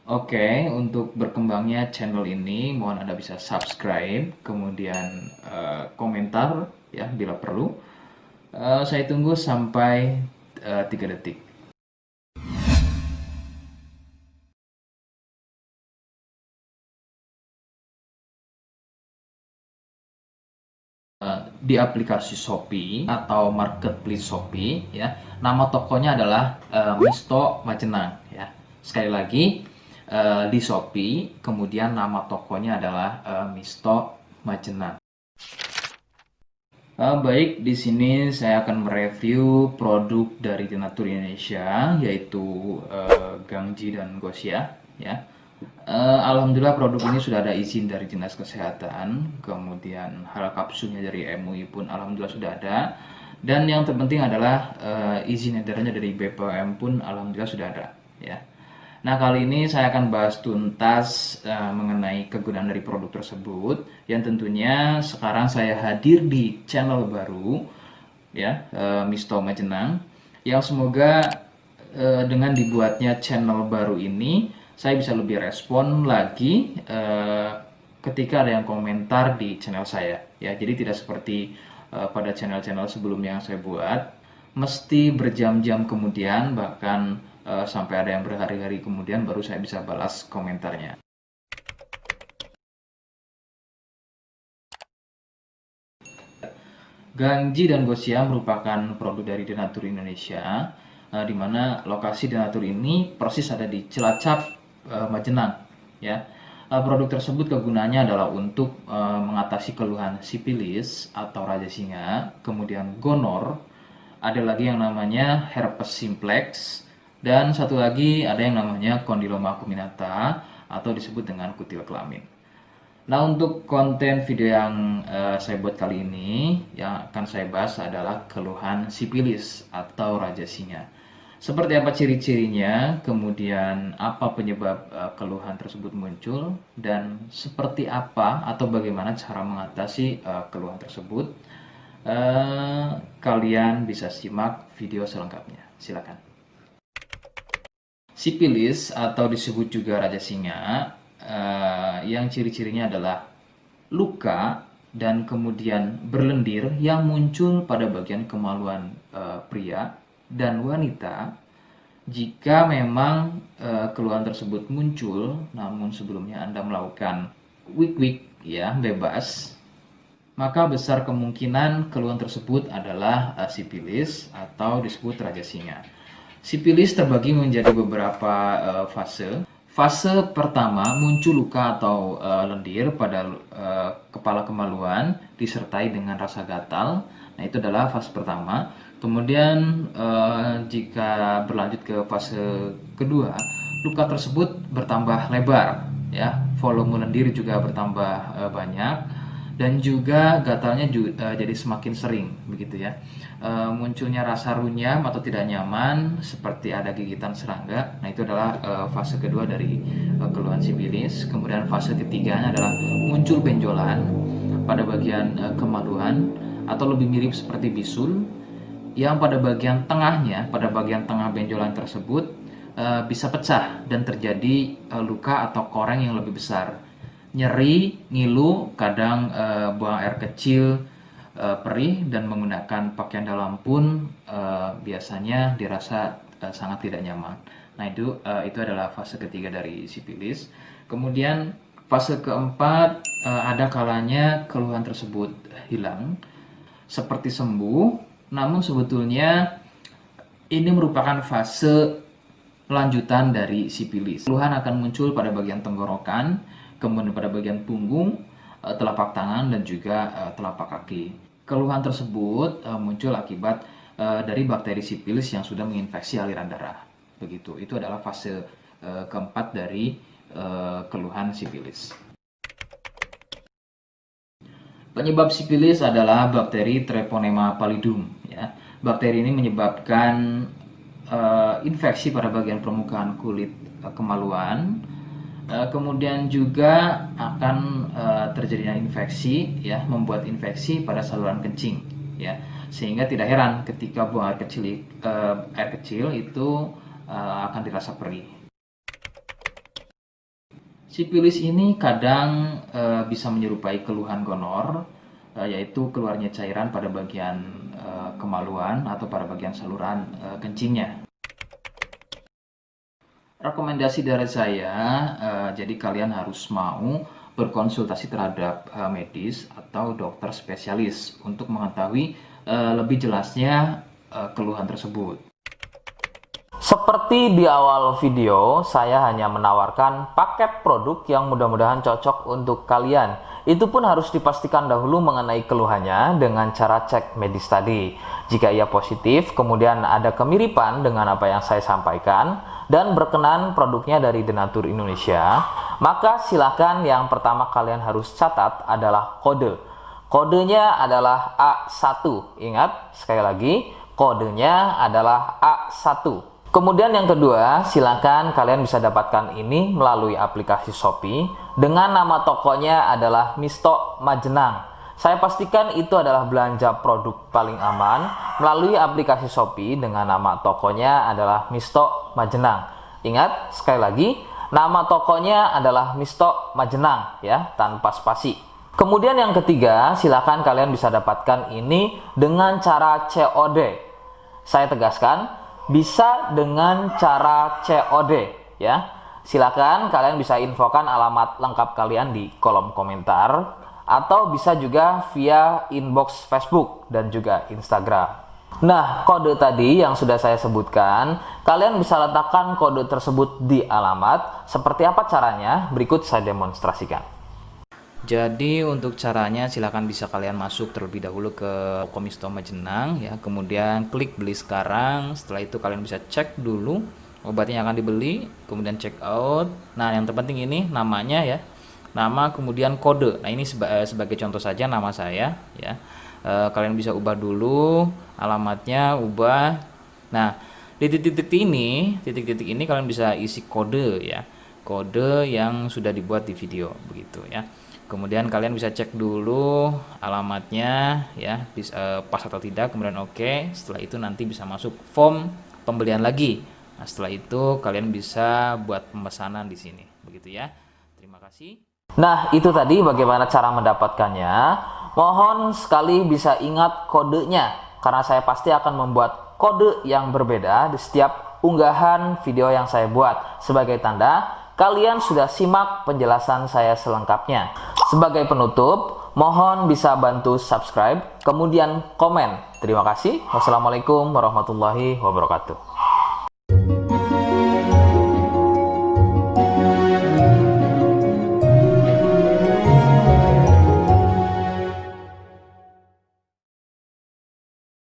Oke, untuk berkembangnya channel ini, mohon Anda bisa subscribe, kemudian komentar ya bila perlu. Saya tunggu sampai 3 detik. Di aplikasi Shopee atau marketplace Shopee ya, nama tokonya adalah Misto Majenang ya. Sekali lagi, di Shopee kemudian nama tokonya adalah Misto Majenang. Baik, di sini saya akan mereview produk dari Denatur Indonesia, yaitu Gangji dan Gosia ya. Alhamdulillah produk ini sudah ada izin dari Dinas Kesehatan, kemudian hal kapsulnya dari MUI pun alhamdulillah sudah ada, dan yang terpenting adalah izin edarnya dari BPOM pun alhamdulillah sudah ada ya. Nah, kali ini saya akan bahas tuntas mengenai kegunaan dari produk tersebut, yang tentunya sekarang saya hadir di channel baru ya, Misto Majenang, yang semoga dengan dibuatnya channel baru ini saya bisa lebih respon lagi ketika ada yang komentar di channel saya ya. Jadi tidak seperti pada channel-channel sebelumnya yang saya buat, mesti berjam-jam kemudian, bahkan sampai ada yang berhari-hari kemudian baru saya bisa balas komentarnya. Ganji dan Gosia merupakan produk dari Denatur Indonesia, di mana lokasi Denatur ini persis ada di Cilacap, Majenang. Ya, produk tersebut kegunaannya adalah untuk mengatasi keluhan sipilis atau raja singa, kemudian gonor, ada lagi yang namanya herpes simplex, dan satu lagi ada yang namanya kondiloma acuminata atau disebut dengan kutil kelamin. Nah, untuk konten video yang saya buat kali ini, yang akan saya bahas adalah keluhan sipilis atau raja singa. Seperti apa ciri-cirinya, kemudian apa penyebab keluhan tersebut muncul, dan seperti apa atau bagaimana cara mengatasi keluhan tersebut. Kalian bisa simak video selengkapnya. Silakan. Sipilis atau disebut juga raja singa, yang ciri-cirinya adalah luka dan kemudian berlendir yang muncul pada bagian kemaluan pria dan wanita jika memang keluhan tersebut muncul namun sebelumnya Anda melakukan wik-wik ya bebas, maka besar kemungkinan keluhan tersebut adalah sipilis atau disebut raja singa. Sipilis terbagi menjadi beberapa fase. Fase pertama muncul luka atau lendir pada kepala kemaluan disertai dengan rasa gatal. Nah, itu adalah fase pertama. Kemudian jika berlanjut ke fase kedua, luka tersebut bertambah lebar, ya, volume lendir juga bertambah banyak, dan juga gatalnya jadi semakin sering, begitu ya. Munculnya rasa runyam atau tidak nyaman seperti ada gigitan serangga. Nah, itu adalah fase kedua dari keluhan sipilis. Kemudian fase ketiganya adalah muncul benjolan pada bagian kemaluan atau lebih mirip seperti bisul, yang pada bagian tengahnya, pada bagian tengah benjolan tersebut bisa pecah dan terjadi luka atau koreng yang lebih besar. Nyeri, ngilu, kadang buang air kecil, perih, dan menggunakan pakaian dalam pun biasanya dirasa sangat tidak nyaman. Nah, itu adalah fase ketiga dari sipilis. Kemudian fase keempat, ada kalanya keluhan tersebut hilang seperti sembuh, namun sebetulnya ini merupakan fase lanjutan dari sipilis. Keluhan akan muncul pada bagian tenggorokan, kemudian pada bagian punggung, telapak tangan, dan juga telapak kaki. Keluhan tersebut muncul akibat dari bakteri sipilis yang sudah menginfeksi aliran darah. Begitu. Itu adalah fase keempat dari keluhan sipilis. Penyebab sipilis adalah bakteri Treponema pallidum. Ya. Bakteri ini menyebabkan infeksi pada bagian permukaan kulit kemaluan. Kemudian juga akan terjadinya infeksi, ya, membuat infeksi pada saluran kencing, ya, sehingga tidak heran ketika buang air kecil itu akan dirasa perih. Sipilis ini kadang bisa menyerupai keluhan gonor, yaitu keluarnya cairan pada bagian kemaluan atau pada bagian saluran kencingnya. Rekomendasi dari saya, jadi kalian harus mau berkonsultasi terhadap medis atau dokter spesialis untuk mengetahui lebih jelasnya keluhan tersebut. Seperti di awal video, saya hanya menawarkan paket produk yang mudah-mudahan cocok untuk kalian. Itu pun harus dipastikan dahulu mengenai keluhannya dengan cara cek medis tadi. Jika ia positif, kemudian ada kemiripan dengan apa yang saya sampaikan, dan berkenan produknya dari Denatur Indonesia, maka silakan yang pertama kalian harus catat adalah kode. Kodenya adalah A1. Ingat, sekali lagi, kodenya adalah A1. Kemudian yang kedua, silakan kalian bisa dapatkan ini melalui aplikasi Shopee dengan nama tokonya adalah Misto Majenang. Saya pastikan itu adalah belanja produk paling aman melalui aplikasi Shopee dengan nama tokonya adalah Misto Majenang. Ingat, sekali lagi, nama tokonya adalah Misto Majenang ya, tanpa spasi. Kemudian yang ketiga, silakan kalian bisa dapatkan ini dengan cara COD. Saya tegaskan, bisa dengan cara COD ya. Silakan kalian bisa infokan alamat lengkap kalian di kolom komentar atau bisa juga via inbox Facebook dan juga Instagram. Nah, kode tadi yang sudah saya sebutkan, kalian bisa letakkan kode tersebut di alamat. Seperti apa caranya? Berikut saya demonstrasikan. Jadi untuk caranya silakan bisa kalian masuk terlebih dahulu ke toko Misto Majenang ya, kemudian klik beli sekarang. Setelah itu kalian bisa cek dulu obatnya yang akan dibeli, kemudian check out. Nah, yang terpenting ini namanya ya. Nama kemudian kode. Nah, ini sebagai contoh saja nama saya ya. Kalian bisa ubah dulu alamatnya, ubah. Nah, di titik-titik ini kalian bisa isi kode ya. Kode yang sudah dibuat di video begitu ya. Kemudian kalian bisa cek dulu alamatnya ya, pas atau tidak, kemudian oke. Setelah itu nanti bisa masuk form pembelian lagi. Nah, setelah itu kalian bisa buat pemesanan di sini. Begitu ya. Terima kasih. Nah, itu tadi bagaimana cara mendapatkannya. Mohon sekali bisa ingat kodenya, karena saya pasti akan membuat kode yang berbeda di setiap unggahan video yang saya buat. Sebagai tanda, kalian sudah simak penjelasan saya selengkapnya. Sebagai penutup, mohon bisa bantu subscribe, kemudian komen. Terima kasih. Wassalamualaikum warahmatullahi wabarakatuh.